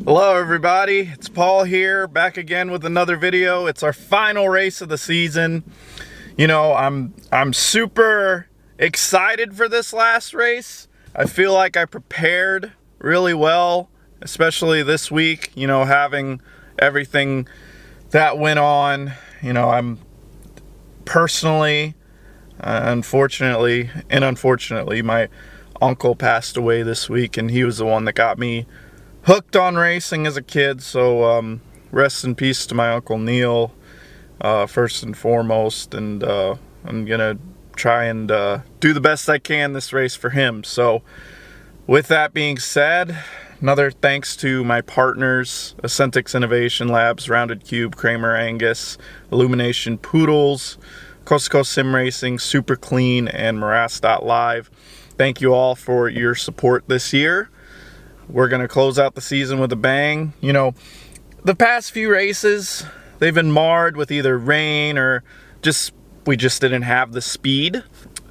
Hello everybody, it's Paul here, back again with another video. It's our final race of the season. You know, I'm super excited for this last race. I feel like I prepared really well, especially this week, you know, having everything that went on. You know, I'm personally, unfortunately, my uncle passed away this week, and he was the one that got me hooked on racing as a kid. So rest in peace to my Uncle Neil, first and foremost, and I'm gonna try and do the best I can this race for him. So with that being said, another thanks to my partners, Ascentix Innovation Labs, RoundedCube, Kramer Angus, Illumination Poodles, Coast to Coast Sim Racing, Super Clean, and Morass.live. Thank you all for your support this year. We're going to close out the season with a bang. You know, the past few races, they've been marred with either rain or we just didn't have the speed.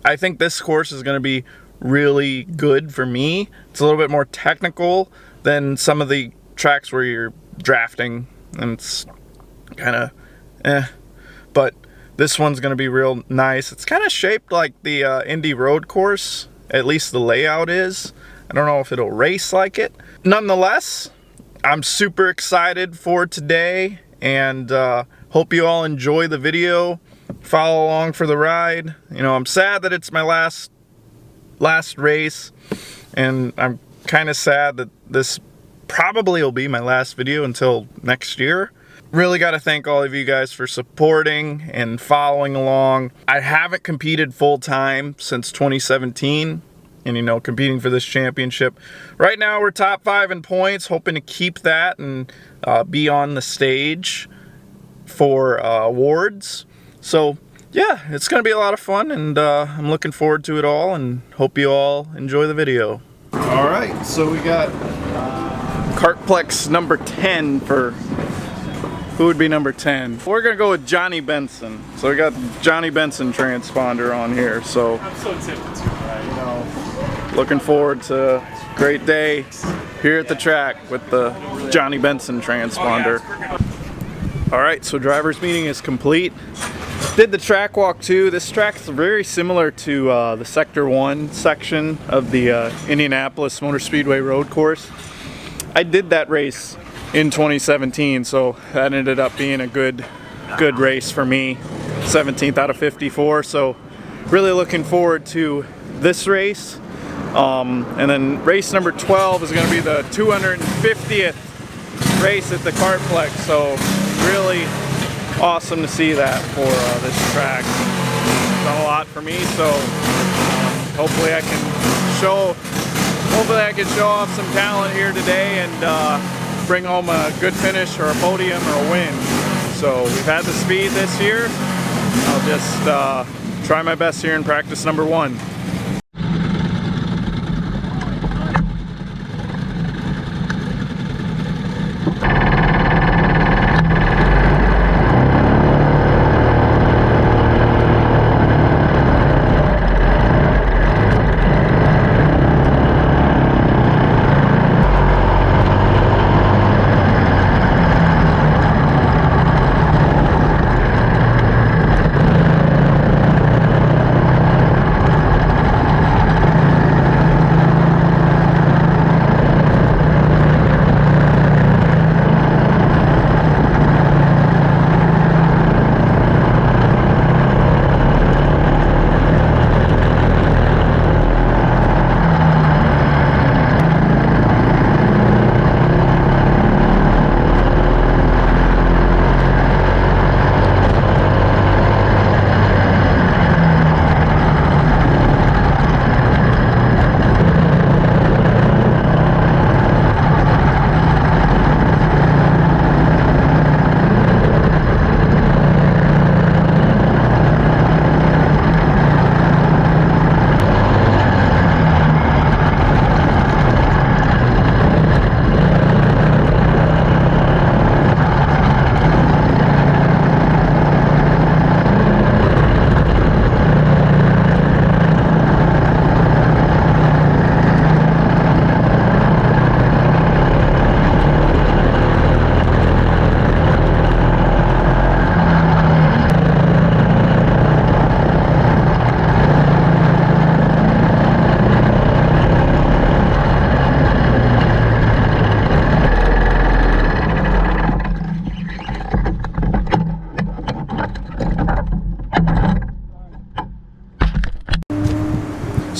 I think this course is going to be really good for me. It's a little bit more technical than some of the tracks where you're drafting, and it's kind of but this one's going to be real nice. It's kind of shaped like the Indy Road course, at least the layout is. I don't know if it'll race like it. Nonetheless, I'm super excited for today, and hope you all enjoy the video. Follow along for the ride. You know, I'm sad that it's my last race, and I'm kind of sad that this probably will be my last video until next year. Really got to thank all of you guys for supporting and following along. I haven't competed full-time since 2017. And, you know, competing for this championship. Right now we're top 5 in points, hoping to keep that and be on the stage for awards. So yeah, it's gonna be a lot of fun, and I'm looking forward to it all, and hope you all enjoy the video. All right, so we got Kartplex number 10 for, who would be number 10? We're gonna go with Johnny Benson. So we got Johnny Benson transponder on here. So I'm so tempted to, right? You know, looking forward to a great day here at the track with the Johnny Benson transponder. All right, so driver's meeting is complete. Did the track walk too. This track is very similar to the Sector 1 section of the Indianapolis Motor Speedway road course. I did that race in 2017, so that ended up being a good race for me. 17th out of 54, so really looking forward to this race. And then race number 12 is going to be the 250th race at the Kartplex, so really awesome to see that for this track. It's done a lot for me, so hopefully I can show off some talent here today and bring home a good finish or a podium or a win. So we've had the speed this year. I'll just try my best here in practice number 1.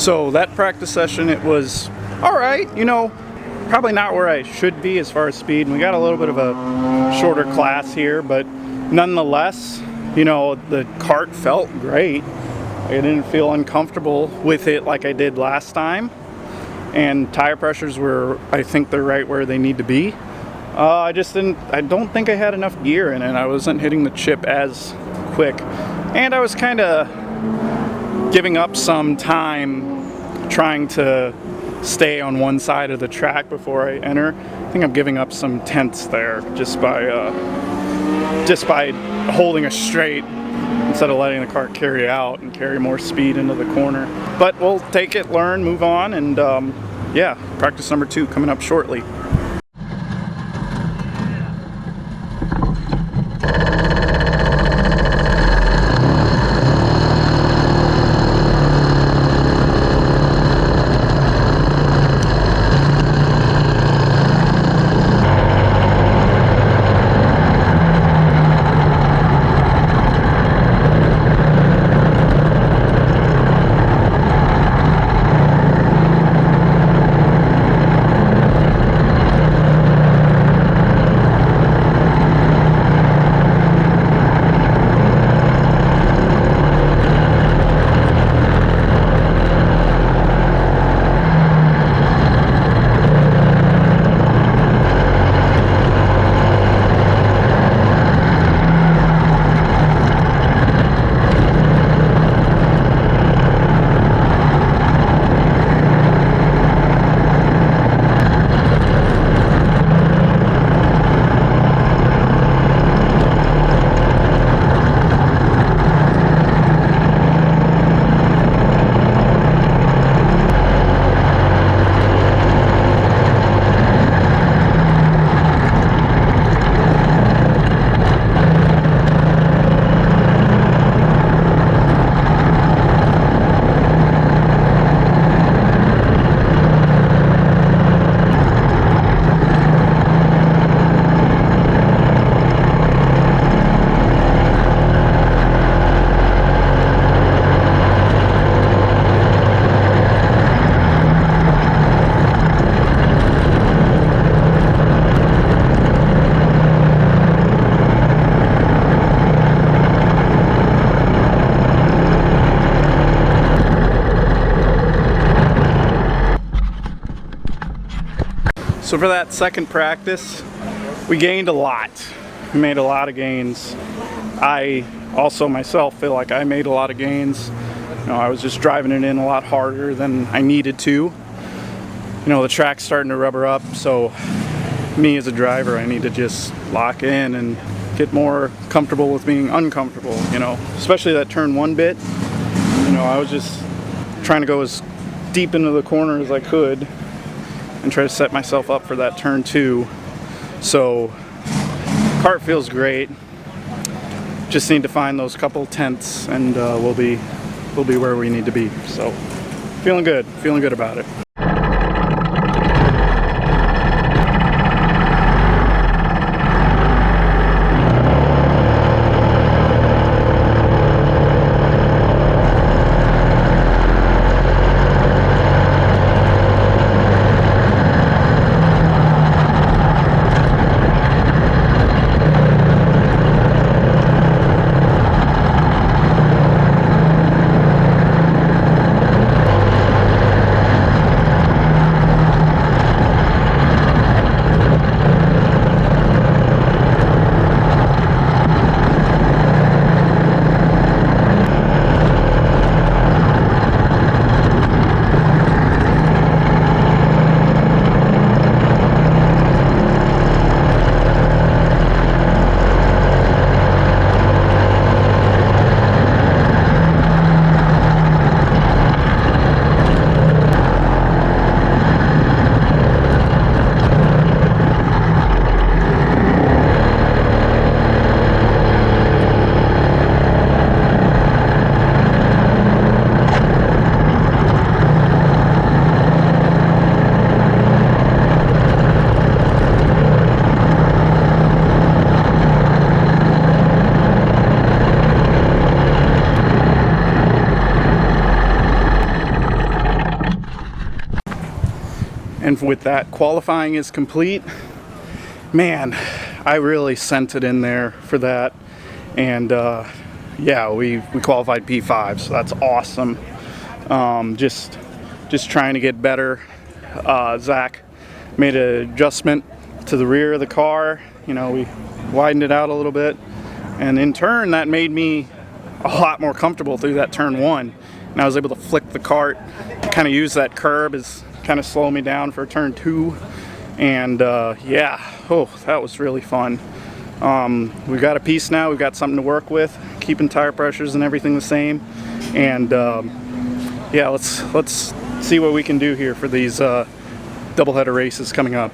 So that practice session, it was all right, you know, probably not where I should be as far as speed. And we got a little bit of a shorter class here, but nonetheless, you know, the kart felt great. I didn't feel uncomfortable with it like I did last time. And tire pressures were, I think they're right where they need to be. I don't think I had enough gear in it. I wasn't hitting the chip as quick. And I was kind of giving up some time trying to stay on one side of the track before I enter. I think I'm giving up some tenths there just by holding a straight instead of letting the kart carry out and carry more speed into the corner. But we'll take it, learn, move on, and yeah, practice number 2 coming up shortly. So for that second practice, we gained a lot. We made a lot of gains. I also myself feel like I made a lot of gains. You know, I was just driving it in a lot harder than I needed to. You know, the track's starting to rubber up, so me as a driver, I need to just lock in and get more comfortable with being uncomfortable, you know, especially that turn 1 bit. You know, I was just trying to go as deep into the corner as I could and try to set myself up for that turn 2. So kart feels great. Just need to find those couple tenths and we'll be where we need to be. So feeling good about it. And with that, qualifying is complete. Man, I really sent it in there for that. And yeah, we qualified P5, so that's awesome. Just trying to get better. Zach made an adjustment to the rear of the car. You know, we widened it out a little bit, and in turn that made me a lot more comfortable through that turn 1. And I was able to flick the cart, kind of use that curb as kind of slow me down for turn 2. And yeah, oh, that was really fun. We've got a piece now, we've got something to work with, keeping tire pressures and everything the same. And yeah, let's see what we can do here for these doubleheader races coming up.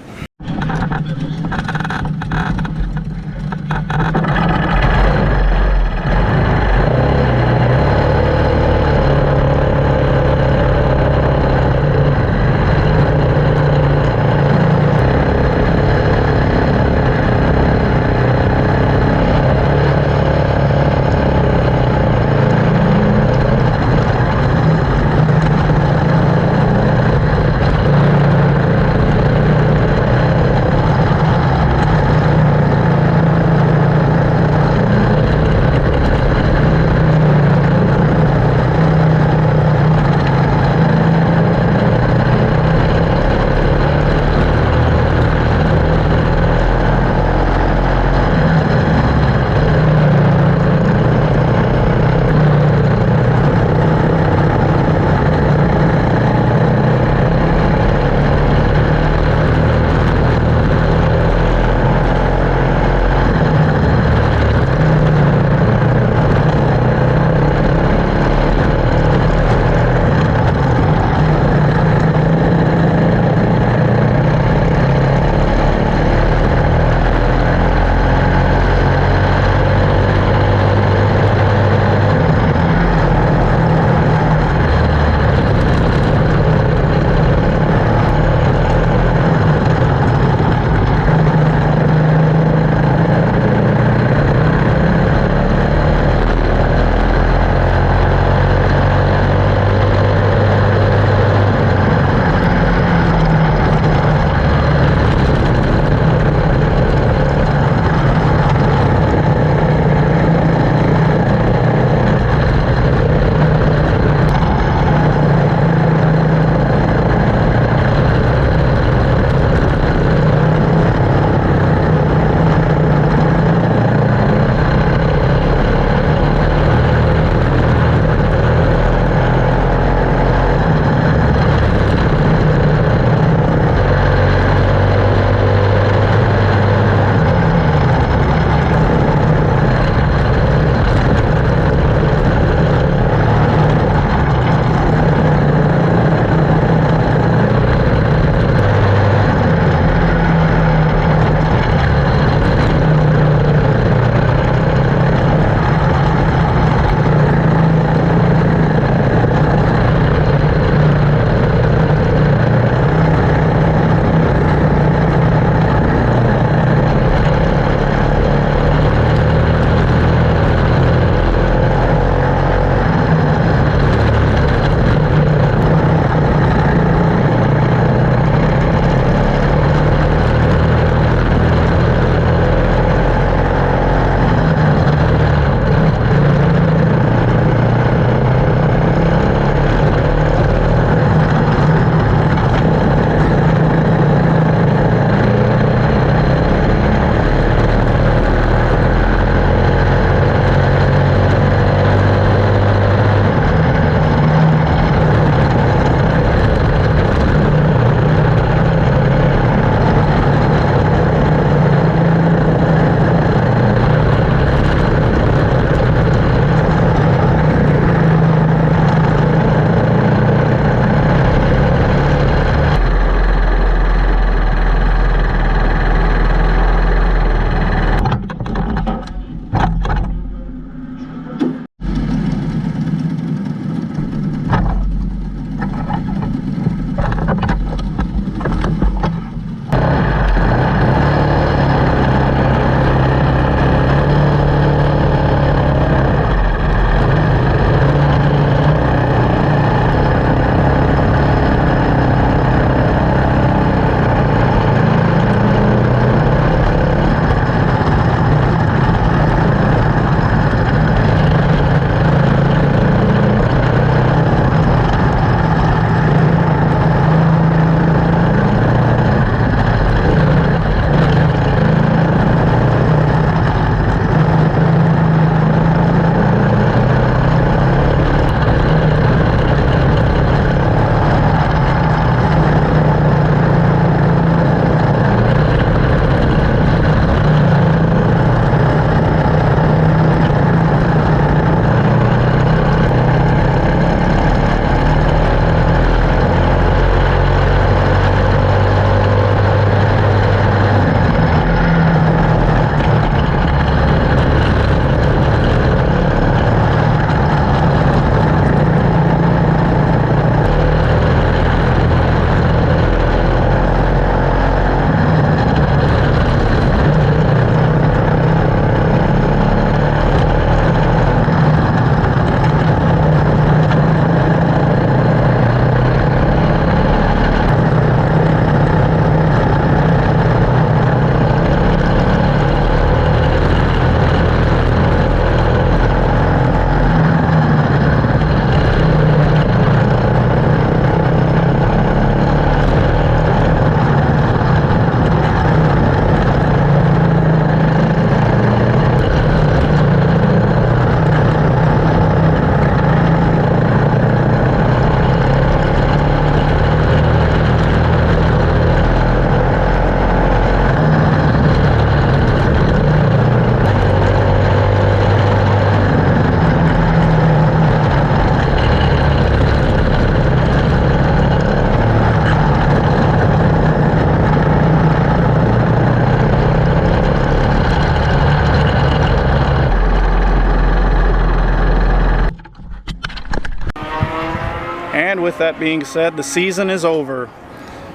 with that being said, the season is over.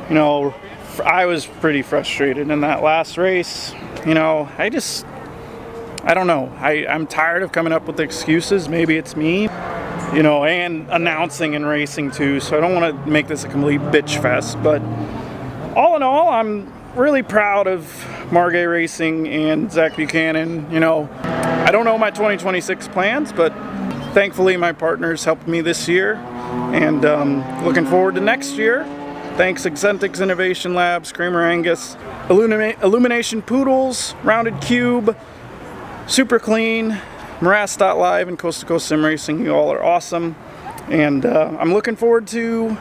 You know, I was pretty frustrated in that last race. You know, I don't know. I'm tired of coming up with excuses. Maybe it's me, you know, and announcing and racing too. So I don't want to make this a complete bitch fest. But all in all, I'm really proud of Margay Racing and Zach Buchanan. You know, I don't know my 2026 plans, but thankfully my partners helped me this year. And looking forward to next year. Thanks Ascentix Innovation Labs, Kramer Angus, Illumination Poodles, RoundedCube, Super Clean, Morass.live, and Coast to Coast Sim Racing. You all are awesome, and I'm looking forward to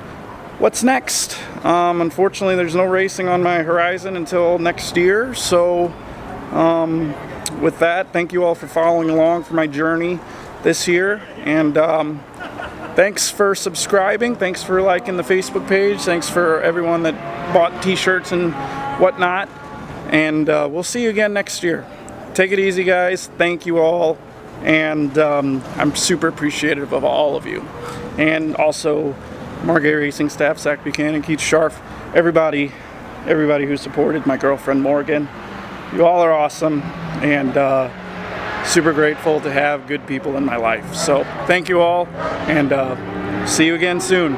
what's next. Unfortunately, there's no racing on my horizon until next year, so with that, thank you all for following along for my journey this year, and thanks for subscribing, thanks for liking the Facebook page, thanks for everyone that bought t-shirts and whatnot, and we'll see you again next year. Take it easy, guys. Thank you all, and I'm super appreciative of all of you, and also Margay Racing staff, Zach Buchanan, Keith Scharf, everybody who supported, my girlfriend Morgan. You all are awesome, and super grateful to have good people in my life. So thank you all, and see you again soon.